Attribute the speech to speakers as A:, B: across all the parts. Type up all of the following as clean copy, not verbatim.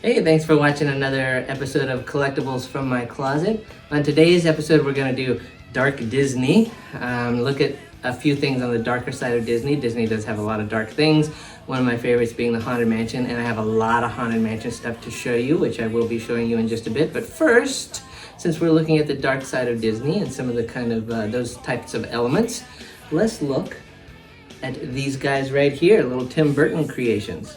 A: Hey, thanks for watching another episode of Collectibles From My Closet. On today's episode, we're going to do Dark Disney. Look at a few things on the darker side of Disney. Disney does have a lot of dark things. One of my favorites being the Haunted Mansion, and I have a lot of Haunted Mansion stuff to show you, which I will be showing you in just a bit. But first, since we're looking at the dark side of Disney and some of the kind of those types of elements, let's look at these guys right here, little Tim Burton creations.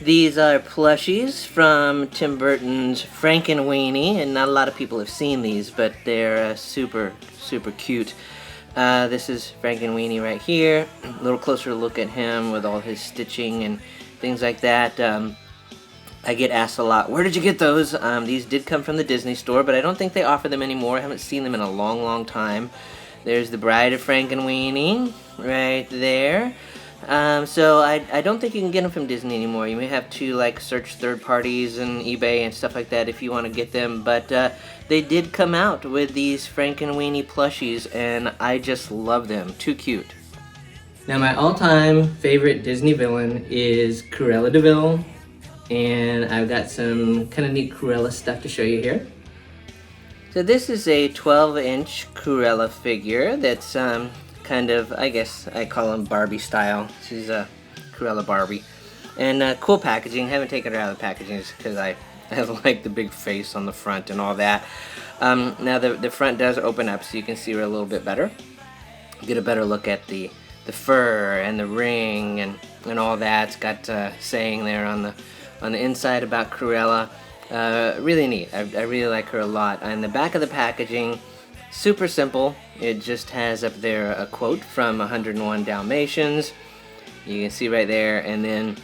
A: These are plushies from Tim Burton's Frankenweenie, and not a lot of people have seen these, but they're super cute. This is Frankenweenie right here. A little closer look at him with all his stitching and things like that. I get asked a lot, where did you get those? These did come from the Disney store, but I don't think they offer them anymore. I haven't seen them in a long time. There's the Bride of Frankenweenie right there. So I don't think you can get them from Disney anymore. You may have to like search third parties and eBay and stuff like that if you want to get them. But they did come out with these Frankenweenie plushies, and I just love them. Too cute. Now my all-time favorite Disney villain is Cruella de Vil, and I've got some kind of neat Cruella stuff to show you here. So this is a 12-inch Cruella figure that's kind of, I guess I call them Barbie style. She's a Cruella Barbie. And cool packaging. Haven't taken her out of the packaging just because I like the big face on the front and all that. Now the front does open up so you can see her a little bit better. Get a better look at the fur and the ring and all that. It's got saying there on the inside about Cruella. Really neat. I really like her a lot. And the back of the packaging, super simple. It just has up there a quote from 101 Dalmatians. You can see right there, and then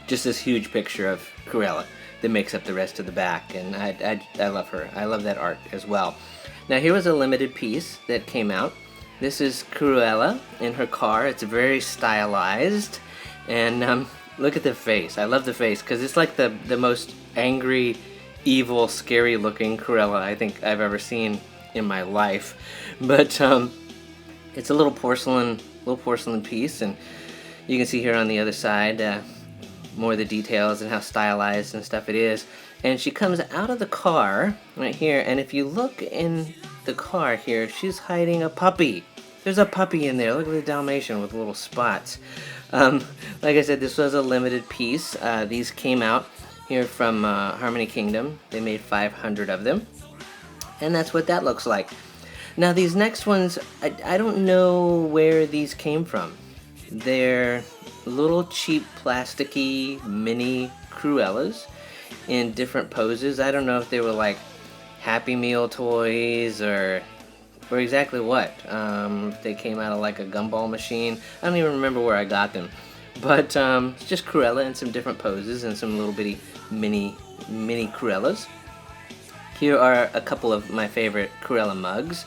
A: just this huge picture of Cruella that makes up the rest of the back. And I love her. I love that art as well. Now here was a limited piece that came out. This is Cruella in her car. It's very stylized, and look at the face. I love the face because it's like the most angry, evil, scary looking Cruella I think I've ever seen in my life. But it's a little porcelain piece, and you can see here on the other side more of the details and how stylized and stuff it is. And she comes out of the car right here, and if you look in the car here, she's hiding a puppy. There's a puppy in there. Look at the Dalmatian with little spots. Like I said, this was a limited piece. These came out here from Harmony Kingdom. They made 500 of them. And that's what that looks like. Now these next ones, I don't know where these came from. They're little cheap plasticky mini Cruellas in different poses. I don't know if they were like Happy Meal toys or exactly what. They came out of like a gumball machine. I don't even remember where I got them. But it's just Cruella in some different poses and some little bitty mini Cruellas. Here are a couple of my favorite Cruella mugs.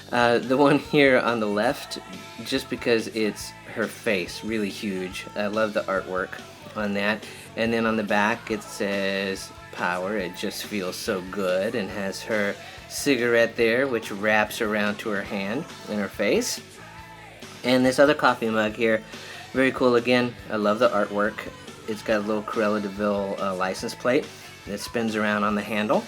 A: The one here on the left, just because it's her face, really huge. I love the artwork on that. And then on the back it says power, it just feels so good, and has her cigarette there, which wraps around to her hand and her face. And this other coffee mug here, very cool again. I love the artwork. It's got a little Cruella de Vil license plate that spins around on the handle.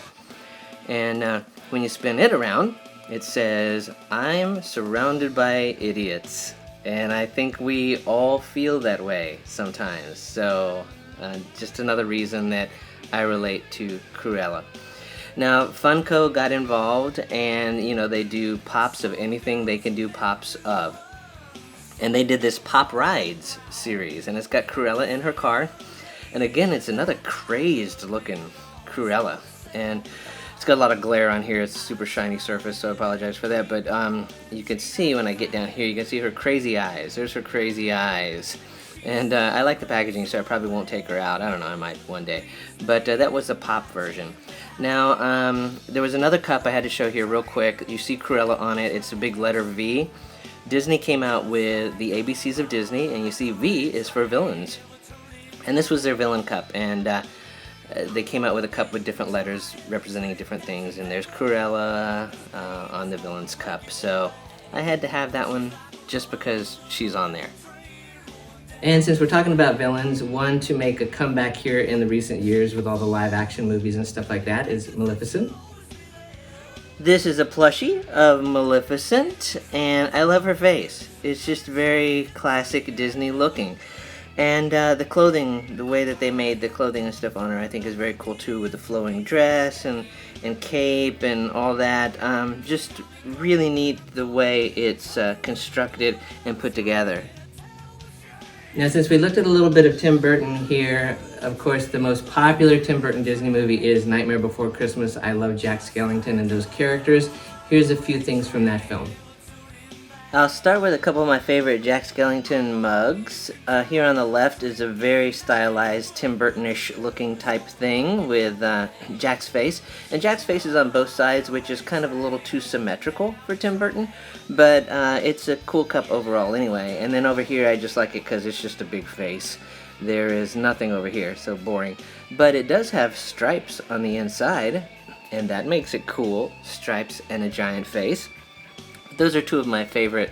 A: And when you spin it around, it says, I'm surrounded by idiots. And I think we all feel that way sometimes. So just another reason that I relate to Cruella. Now Funko got involved, and you know, they do pops of anything they can do pops of. And they did this Pop Rides series, and it's got Cruella in her car. And again, it's another crazed looking Cruella. And it's got a lot of glare on here. It's a super shiny surface, so I apologize for that. But you can see when I get down here, you can see her crazy eyes. There's her crazy eyes. And I like the packaging, so I probably won't take her out. I don't know, I might one day. But that was the pop version. Now, there was another cup I had to show here real quick. You see Cruella on it. It's a big letter V. Disney came out with the ABCs of Disney, and you see V is for villains. And this was their villain cup, and they came out with a cup with different letters representing different things, and there's Cruella on the villain's cup. So I had to have that one just because she's on there. And since we're talking about villains, one to make a comeback here in the recent years with all the live action movies and stuff like that is Maleficent. This is a plushie of Maleficent, and I love her face. It's just very classic Disney looking. And the clothing, the way that they made the clothing and stuff on her, I think is very cool too, with the flowing dress and cape and all that. Just really neat the way it's constructed and put together. Now, since we looked at a little bit of Tim Burton here, of course, the most popular Tim Burton Disney movie is Nightmare Before Christmas. I love Jack Skellington and those characters. Here's a few things from that film. I'll start with a couple of my favorite Jack Skellington mugs. Here on the left is a very stylized Tim Burton-ish looking type thing with Jack's face. And Jack's face is on both sides, which is kind of a little too symmetrical for Tim Burton. But it's a cool cup overall anyway. And then over here I just like it because it's just a big face. There is nothing over here, so boring. But it does have stripes on the inside, and that makes it cool. Stripes and a giant face. Those are two of my favorite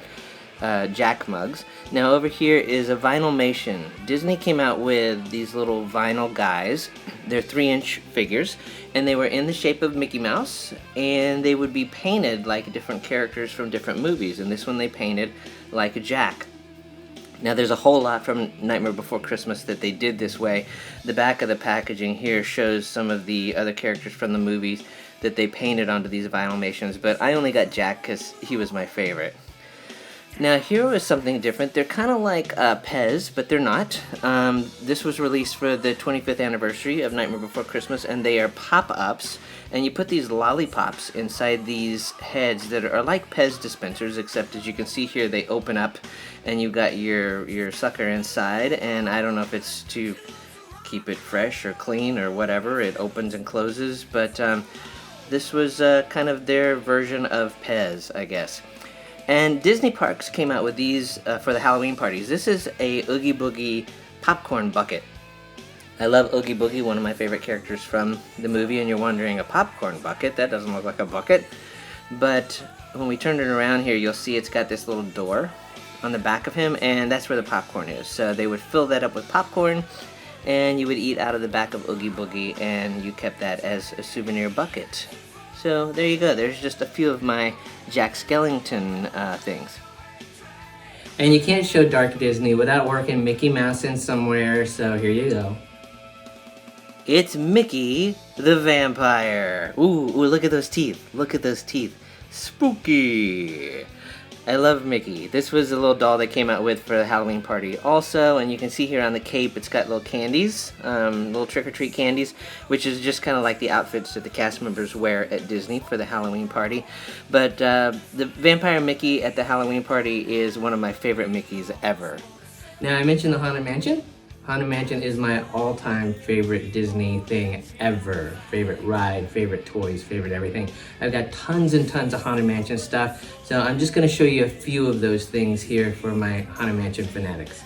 A: Jack mugs. Now over here is a Vinylmation. Disney came out with these little vinyl guys. They're 3-inch figures, and they were in the shape of Mickey Mouse, and they would be painted like different characters from different movies, and this one they painted like a Jack. Now there's a whole lot from Nightmare Before Christmas that they did this way. The back of the packaging here shows some of the other characters from the movies that they painted onto these Vinylmations, but I only got Jack because he was my favorite. Now here was something different. They're kind of like Pez, but they're not. This was released for the 25th anniversary of Nightmare Before Christmas, and they are pop-ups, and you put these lollipops inside these heads that are like Pez dispensers, except as you can see here, they open up, and you've got your sucker inside, and I don't know if it's to keep it fresh or clean or whatever. It opens and closes, but this was kind of their version of Pez, I guess. And Disney Parks came out with these for the Halloween parties. This is a Oogie Boogie popcorn bucket. I love Oogie Boogie, one of my favorite characters from the movie, and you're wondering, a popcorn bucket? That doesn't look like a bucket. But when we turn it around here, you'll see it's got this little door on the back of him, and that's where the popcorn is. So they would fill that up with popcorn, and you would eat out of the back of Oogie Boogie, and you kept that as a souvenir bucket. So there you go. There's just a few of my Jack Skellington things. And you can't show Dark Disney without working Mickey Mouse in somewhere, so here you go. It's Mickey the Vampire. Ooh, look at those teeth. Look at those teeth. Spooky. I love Mickey. This was a little doll they came out with for the Halloween party also, and you can see here on the cape it's got little candies, little trick-or-treat candies, which is just kind of like the outfits that the cast members wear at Disney for the Halloween party. But the Vampire Mickey at the Halloween party is one of my favorite Mickeys ever. Now I mentioned the Haunted Mansion. Haunted Mansion is my all-time favorite Disney thing ever. Favorite ride, favorite toys, favorite everything. I've got tons and tons of Haunted Mansion stuff, so I'm just going to show you a few of those things here for my Haunted Mansion fanatics.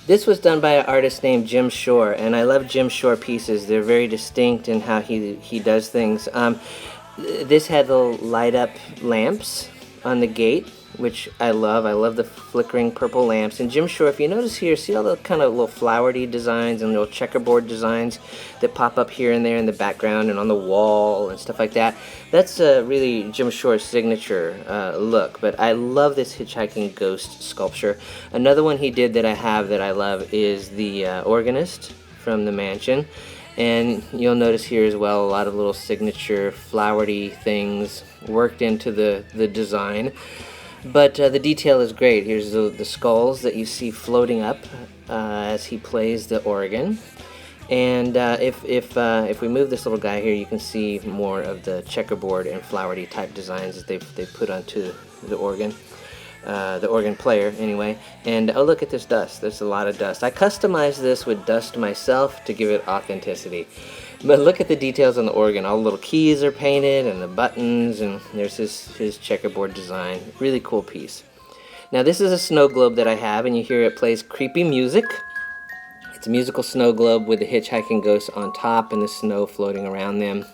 A: This was done by an artist named Jim Shore, and I love Jim Shore pieces. They're very distinct in how he does things. This had the light-up lamps on the gate, which I love. I love the flickering purple lamps. And Jim Shore, if you notice here, see all the kind of little flowery designs and little checkerboard designs that pop up here and there in the background and on the wall and stuff like that. That's really Jim Shore's signature look. But I love this hitchhiking ghost sculpture. Another one he did that I have that I love is the organist from the mansion. And you'll notice here as well a lot of little signature flowery things worked into the design. But the detail is great. Here's the skulls that you see floating up as he plays the organ. And if we move this little guy here, you can see more of the checkerboard and flowery type designs that they've put onto the organ player anyway. And oh, look at this dust. There's a lot of dust. I customized this with dust myself to give it authenticity. But look at the details on the organ. All the little keys are painted and the buttons, and there's his checkerboard design. Really cool piece. Now this is a snow globe that I have, and you hear it plays creepy music. It's a musical snow globe with the hitchhiking ghosts on top and the snow floating around them.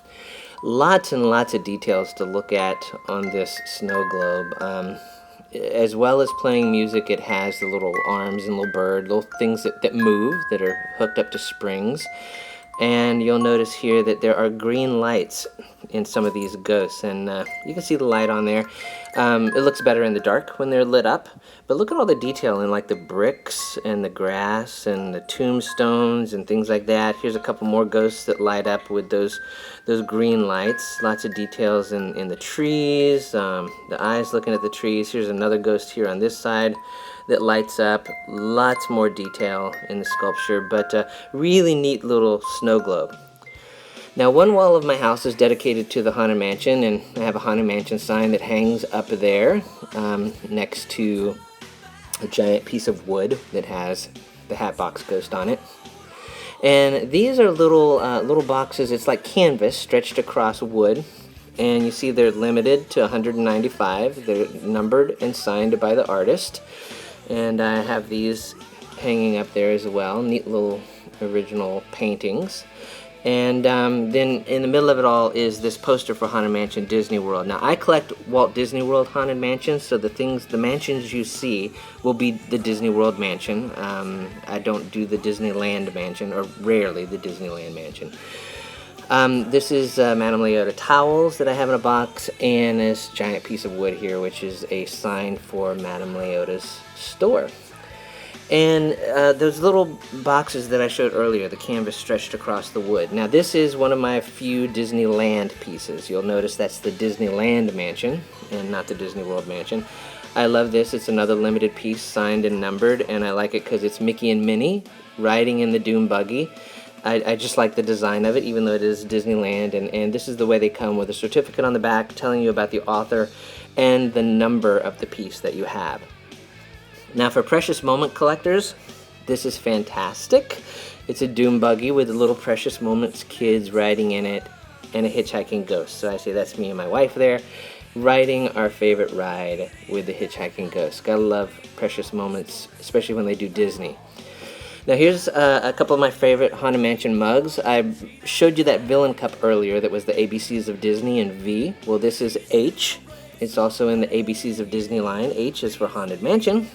A: Lots and lots of details to look at on this snow globe. as well as playing music, it has the little arms and little bird, little things that move, that are hooked up to springs. And you'll notice here that there are green lights in some of these ghosts, and you can see the light on there. It looks better in the dark when they're lit up, but look at all the detail in like the bricks and the grass and the tombstones and things like that. Here's a couple more ghosts that light up with those green lights. Lots of details in the trees, the eyes looking at the trees. Here's another ghost here on this side that lights up. Lots more detail in the sculpture, but really neat little snow globe. Now, one wall of my house is dedicated to the Haunted Mansion, and I have a Haunted Mansion sign that hangs up there next to a giant piece of wood that has the Hatbox Ghost on it. And these are little boxes. It's like canvas stretched across wood, and you see they're limited to 195. They're numbered and signed by the artist. And I have these hanging up there as well. Neat little original paintings. And then in the middle of it all is this poster for Haunted Mansion Disney World. Now, I collect Walt Disney World Haunted Mansions, so the mansions you see will be the Disney World Mansion. I don't do the Disneyland Mansion, or rarely the Disneyland Mansion. This is Madame Leota towels that I have in a box, and this giant piece of wood here, which is a sign for Madame Leota's store. And those little boxes that I showed earlier, the canvas stretched across the wood. Now, this is one of my few Disneyland pieces. You'll notice that's the Disneyland Mansion and not the Disney World Mansion. I love this. It's another limited piece, signed and numbered, and I like it because it's Mickey and Minnie riding in the Doom Buggy. I just like the design of it, even though it is Disneyland, and this is the way they come, with a certificate on the back telling you about the author and the number of the piece that you have. Now, for Precious Moment collectors, this is fantastic. It's a Doom Buggy with the little Precious Moments kids riding in it and a hitchhiking ghost. So I say that's me and my wife there, riding our favorite ride with the hitchhiking ghost. Gotta love Precious Moments, especially when they do Disney. Now, here's a couple of my favorite Haunted Mansion mugs. I showed you that villain cup earlier that was the ABCs of Disney and V. Well, this is H. It's also in the ABCs of Disney line. H is for Haunted Mansion.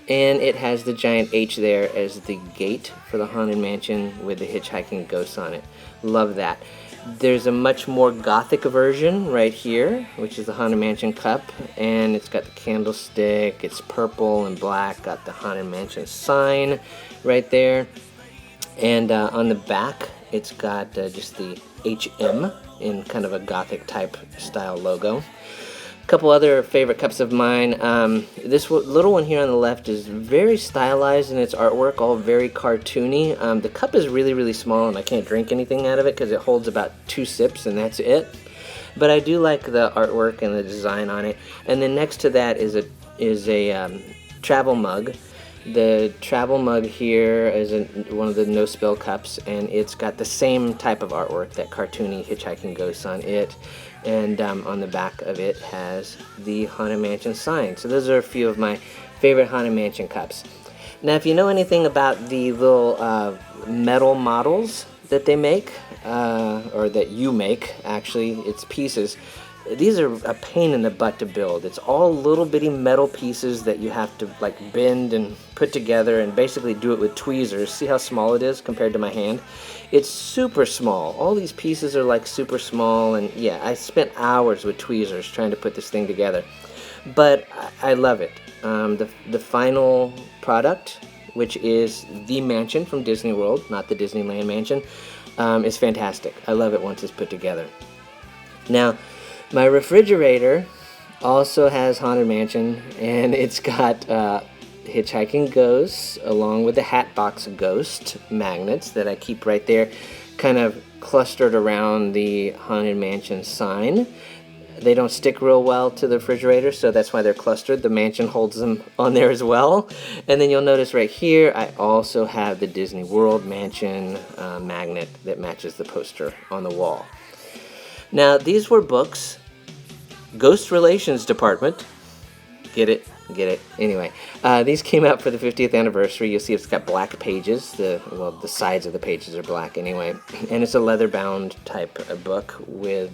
A: And it has the giant H there as the gate for the Haunted Mansion with the hitchhiking ghosts on it. Love that. There's a much more gothic version right here, which is the Haunted Mansion cup, and it's got the candlestick. It's purple and black, got the Haunted Mansion sign right there, and on the back it's got just the HM in kind of a gothic type style logo. A couple other favorite cups of mine. This little one here on the left is very stylized in its artwork, all very cartoony. The cup is really, really small, and I can't drink anything out of it because it holds about 2 sips, and that's it. But I do like the artwork and the design on it. And then next to that is a travel mug. The travel mug here is one of the no-spill cups, and it's got the same type of artwork, that cartoony hitchhiking ghost on it. And on the back of it has the Haunted Mansion sign. So those are a few of my favorite Haunted Mansion cups. Now, if you know anything about the little metal models that they make, or that you make, actually, it's pieces. These are a pain in the butt to build. It's all little bitty metal pieces that you have to like bend and put together, and basically do it with tweezers. See how small it is compared to my hand? It's super small. All these pieces are like super small, and yeah, I spent hours with tweezers trying to put this thing together. But I love it. The final product, which is the mansion from Disney World, not the Disneyland Mansion, is fantastic. I love it once it's put together. Now, my refrigerator also has Haunted Mansion, and it's got hitchhiking ghosts along with the Hatbox Ghost magnets that I keep right there, kind of clustered around the Haunted Mansion sign. They don't stick real well to the refrigerator, so that's why they're clustered. The mansion holds them on there as well. And then you'll notice right here, I also have the Disney World Mansion magnet that matches the poster on the wall. Now, these were books. Ghost Relations Department, Get it? Get it? Anyway, these came out for the 50th anniversary. You'll see it's got black pages. The sides of the pages are black anyway. And it's a leather-bound type of book with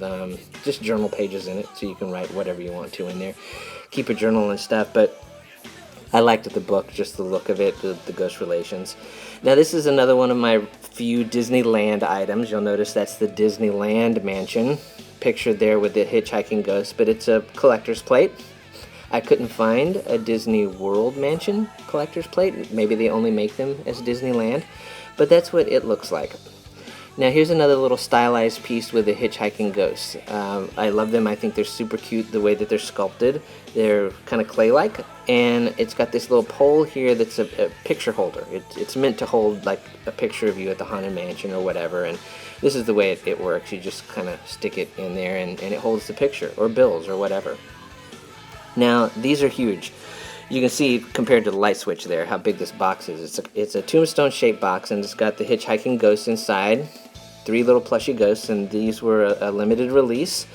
A: just journal pages in it, so you can write whatever you want to in there. Keep a journal and stuff, but I liked the book, just the look of it, the ghost relations. Now this is another one of my few Disneyland items. You'll notice that's the Disneyland mansion, pictured there with the hitchhiking ghost, but it's a collector's plate. I couldn't find a Disney World mansion collector's plate. Maybe they only make them as Disneyland, but that's what it looks like. Now here's another little stylized piece with a hitchhiking ghost. I love them. I think they're super cute the way that they're sculpted. They're kind of clay-like, and it's got this little pole here that's a picture holder. It's meant to hold like a picture of you at the Haunted Mansion or whatever, and this is the way it works. You just kind of stick it in there and it holds the picture, or bills, or whatever. Now these are huge. You can see compared to the light switch there how big this box is. It's a tombstone shaped box, and it's got the hitchhiking ghost inside, 3 little plushy ghosts, and these were a limited release.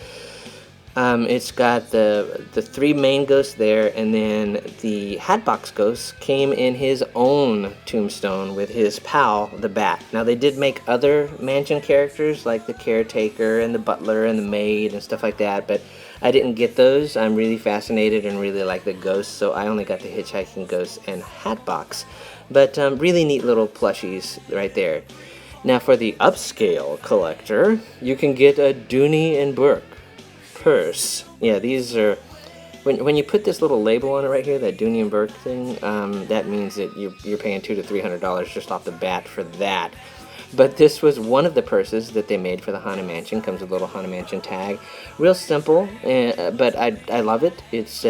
A: It's got the 3 main ghosts there, and then the Hatbox Ghost came in his own tombstone with his pal, the Bat. Now they did make other mansion characters like the Caretaker and the Butler and the Maid and stuff like that, but I didn't get those. I'm really fascinated and really like the ghosts, so I only got the hitchhiking ghost and Hatbox. But really neat little plushies right there. Now for the upscale collector, you can get a Dooney and Bourke purse. Yeah, these are, when you put this little label on it right here, that Dooney and Bourke thing, that means that you're paying $200 to $300 just off the bat for that. But this was one of the purses that they made for the Haunted Mansion. Comes with a little Haunted Mansion tag. Real simple, but I love it. It's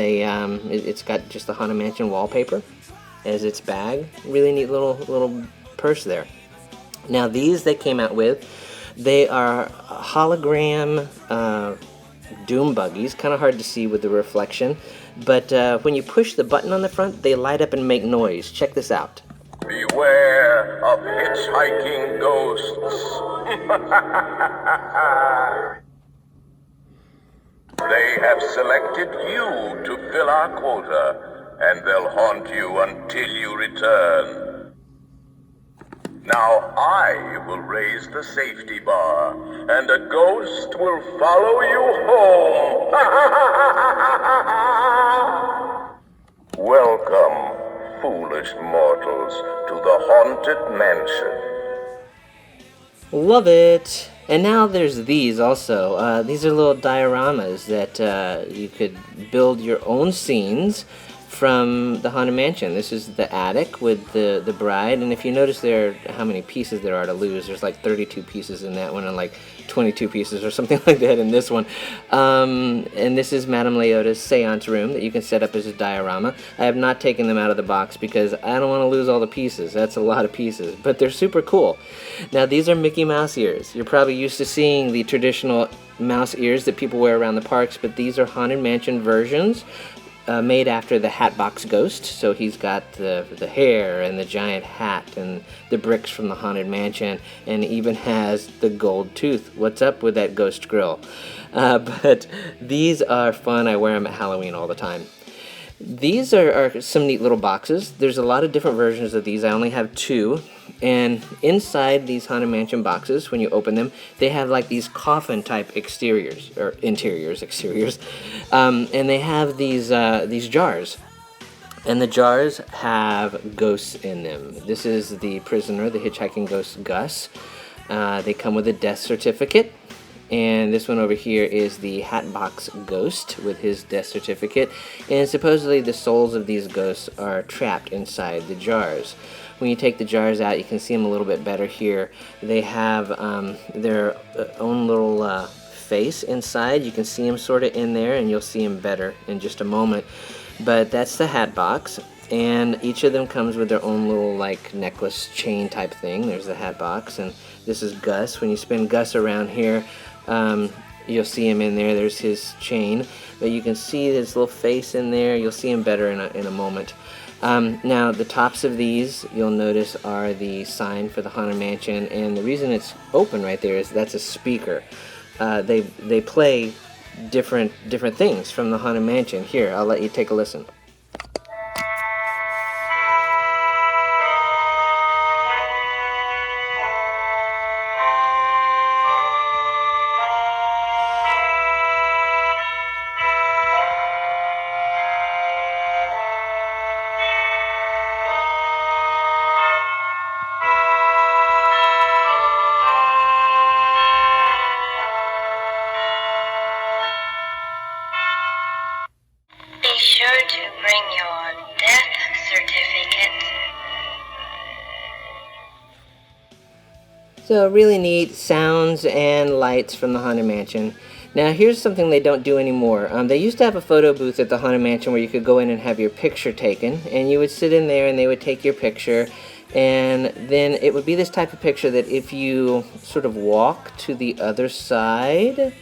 A: got just the Haunted Mansion wallpaper as its bag. Really neat little purse there. Now these they came out with, they are hologram doom buggies. Kind of hard to see with the reflection, but when you push the button on the front, they light up and make noise. Check this out.
B: Beware of hitchhiking ghosts. They have selected you to fill our quota, and they'll haunt you until you return. Now I will raise the safety bar, and a ghost will follow you home. Welcome, foolish mortals, to the Haunted Mansion.
A: Love it! And now there's these also. These are little dioramas that you could build your own scenes from the Haunted Mansion. This is the attic with the bride, and if you notice there how many pieces there are to lose, there's like 32 pieces in that one and like 22 pieces or something like that in this one. And this is Madame Leota's seance room that you can set up as a diorama. I have not taken them out of the box because I don't want to lose all the pieces. That's a lot of pieces, but they're super cool. Now these are Mickey Mouse ears. You're probably used to seeing the traditional mouse ears that people wear around the parks, but these are Haunted Mansion versions. Made after the Hatbox Ghost, so he's got the hair and the giant hat and the bricks from the Haunted Mansion, and even has the gold tooth. What's up with that ghost grill? But these are fun. I wear them at Halloween all the time. These are some neat little boxes. There's a lot of different versions of these. I only have 2. And inside these Haunted Mansion boxes, when you open them, they have like these coffin type exteriors, or exteriors, and they have these jars, and the jars have ghosts in them. This is the prisoner, the hitchhiking ghost Gus. They come with a death certificate, and this one over here is the Hatbox Ghost with his death certificate, and supposedly the souls of these ghosts are trapped inside the jars. When you take the jars out, you can see them a little bit better here. They have their own little face inside. You can see them sort of in there, and you'll see them better in just a moment. But that's the Hatbox, and each of them comes with their own little like necklace chain type thing. There's the Hatbox, and this is Gus. When you spin Gus around here, you'll see him in there. There's his chain, but you can see his little face in there. You'll see him better in a moment. Now the tops of these, you'll notice, are the sign for the Haunted Mansion, and the reason it's open right there is that's a speaker. They play different things from the Haunted Mansion. Here, I'll let you take a listen. So really neat sounds and lights from the Haunted Mansion. Now here's something they don't do anymore. They used to have a photo booth at the Haunted Mansion where you could go in and have your picture taken, and you would sit in there and they would take your picture, and then it would be this type of picture that if you sort of walk to the other side,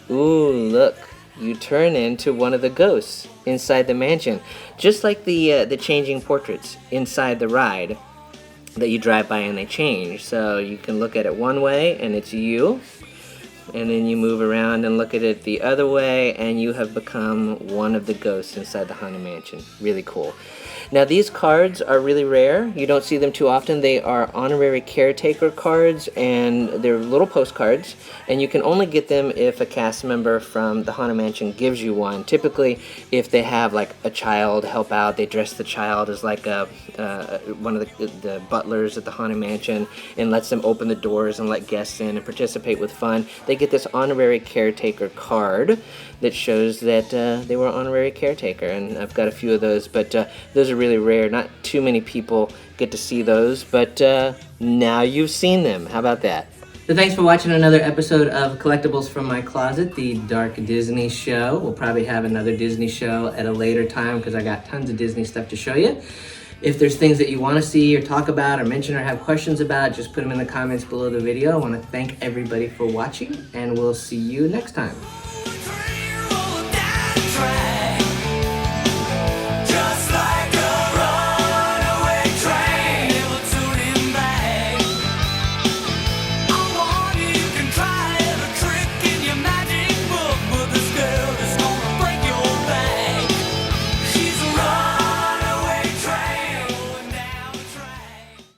A: ooh, look, you turn into one of the ghosts inside the mansion, just like the changing portraits inside the ride that you drive by and they change. So you can look at it one way and it's you, and then you move around and look at it the other way and you have become one of the ghosts inside the Haunted Mansion. Really cool. Now these cards are really rare. You don't see them too often. They are Honorary Caretaker cards, and they're little postcards, and you can only get them if a cast member from the Haunted Mansion gives you one. Typically, if they have like a child help out, they dress the child as like one of the butlers at the Haunted Mansion and lets them open the doors and let guests in and participate with fun. They get this Honorary Caretaker card that shows that they were Honorary Caretaker, and I've got a few of those, but those are really rare. Not too many people get to see those, but now you've seen them. How about that? So thanks for watching another episode of Collectibles from My Closet, the Dark Disney show. We'll probably have another Disney show at a later time because I got tons of Disney stuff to show you. If there's things that you want to see or talk about or mention or have questions about, just put them in the comments below the video. I want to thank everybody for watching, and we'll see you next time.